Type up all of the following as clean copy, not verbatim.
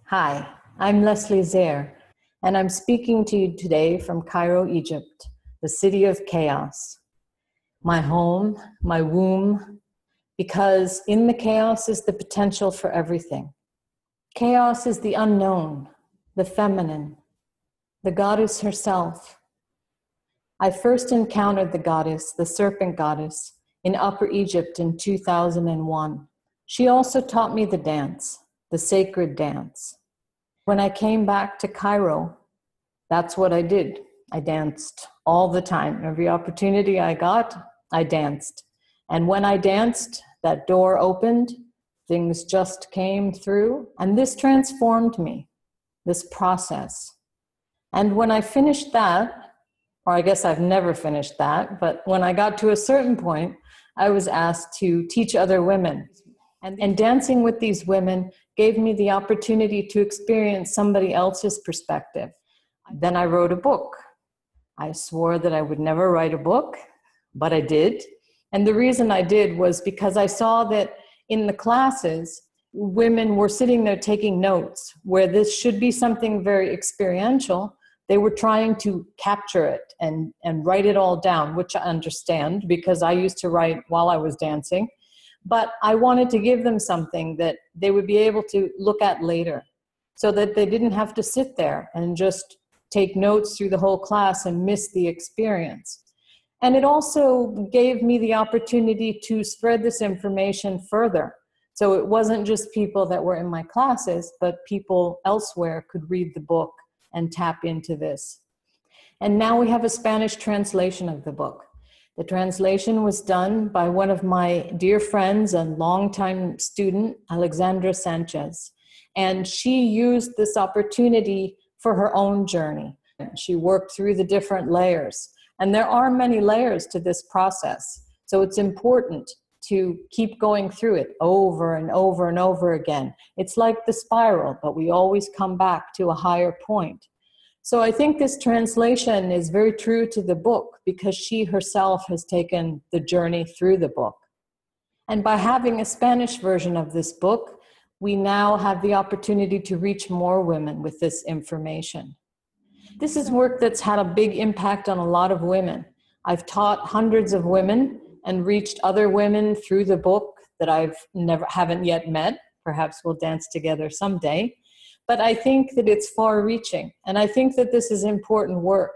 Hi, I'm Leslie Zaire, and I'm speaking to you today from Cairo, Egypt, the city of chaos. My home, my womb, because in the chaos is the potential for everything. Chaos is the unknown, the feminine, the goddess herself. I first encountered the goddess, the serpent goddess, in Upper Egypt in 2001. She also taught me the dance, the sacred dance. When I came back to Cairo, that's what I did. I danced all the time. Every opportunity I got, I danced. And when I danced, that door opened, things just came through, and this transformed me, this process. And when I finished that, or I guess I've never finished that, but when I got to a certain point, I was asked to teach other women. And dancing with these women gave me the opportunity to experience somebody else's perspective. Then I wrote a book. I swore that I would never write a book, but I did. And the reason I did was because I saw that in the classes, women were sitting there taking notes where this should be something very experiential. They were trying to capture it and write it all down, which I understand because I used to write while I was dancing. But I wanted to give them something that they would be able to look at later so that they didn't have to sit there and just take notes through the whole class and miss the experience. And it also gave me the opportunity to spread this information further. So it wasn't just people that were in my classes, but people elsewhere could read the book and tap into this. And now we have a Spanish translation of the book. The translation was done by one of my dear friends and longtime student, Alexandra Sanchez. And she used this opportunity for her own journey. She worked through the different layers. And there are many layers to this process. So it's important to keep going through it over and over and over again. It's like the spiral, but we always come back to a higher point. So I think this translation is very true to the book because she herself has taken the journey through the book. And by having a Spanish version of this book, we now have the opportunity to reach more women with this information. This is work that's had a big impact on a lot of women. I've taught hundreds of women and reached other women through the book that haven't yet met. Perhaps we'll dance together someday. But I think that it's far-reaching, and I think that this is important work.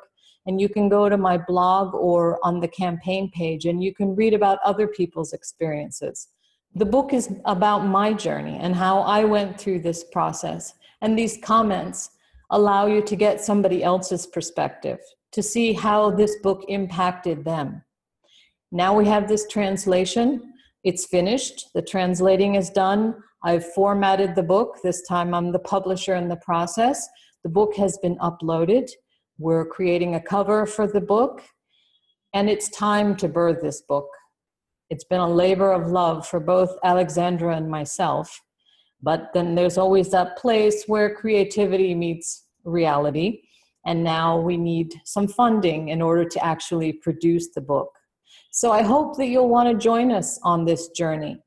And you can go to my blog or on the campaign page, and you can read about other people's experiences. The book is about my journey and how I went through this process. And these comments allow you to get somebody else's perspective, to see how this book impacted them. Now we have this translation. It's finished. The translating is done. I've formatted the book. This time I'm the publisher in the process. The book has been uploaded. We're creating a cover for the book. And it's time to birth this book. It's been a labor of love for both Alexandra and myself. But then there's always that place where creativity meets reality. And now we need some funding in order to actually produce the book. So I hope that you'll want to join us on this journey.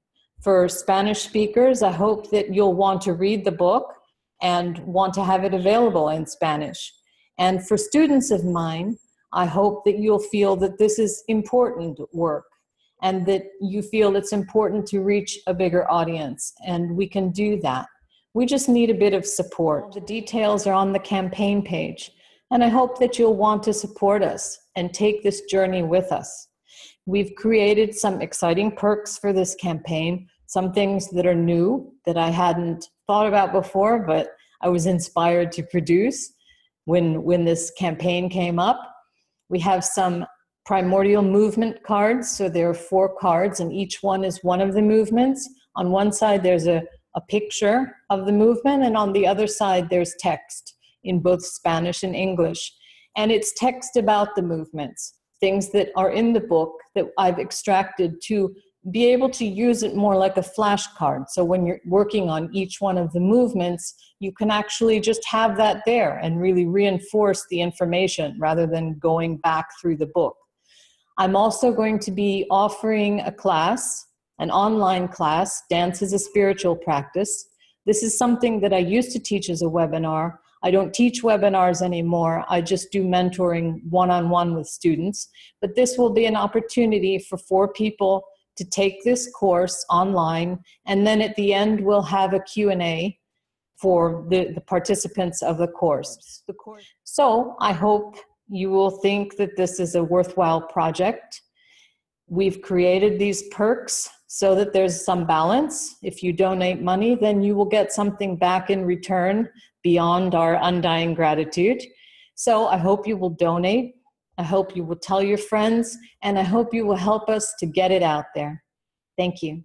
For Spanish speakers, I hope that you'll want to read the book and want to have it available in Spanish. And for students of mine, I hope that you'll feel that this is important work and that you feel it's important to reach a bigger audience. And we can do that. We just need a bit of support. The details are on the campaign page. And I hope that you'll want to support us and take this journey with us. We've created some exciting perks for this campaign, some things that are new that I hadn't thought about before, but I was inspired to produce when this campaign came up. We have some primordial movement cards. So there are 4 cards and each one is one of the movements. On one side, there's a picture of the movement, and on the other side, there's text in both Spanish and English. And it's text about the movements, things that are in the book that I've extracted to be able to use it more like a flashcard. So when you're working on each one of the movements, you can actually just have that there and really reinforce the information rather than going back through the book. I'm also going to be offering a class, an online class, Dance is a Spiritual Practice, This is something that I used to teach as a webinar. I don't teach webinars anymore. I just do mentoring one-on-one with students. But this will be an opportunity for 4 people to take this course online. And then at the end, we'll have a Q&A for the participants of the course. So I hope you will think that this is a worthwhile project. We've created these perks so that there's some balance. If you donate money, then you will get something back in return beyond our undying gratitude. So I hope you will donate. I hope you will tell your friends, and I hope you will help us to get it out there. Thank you.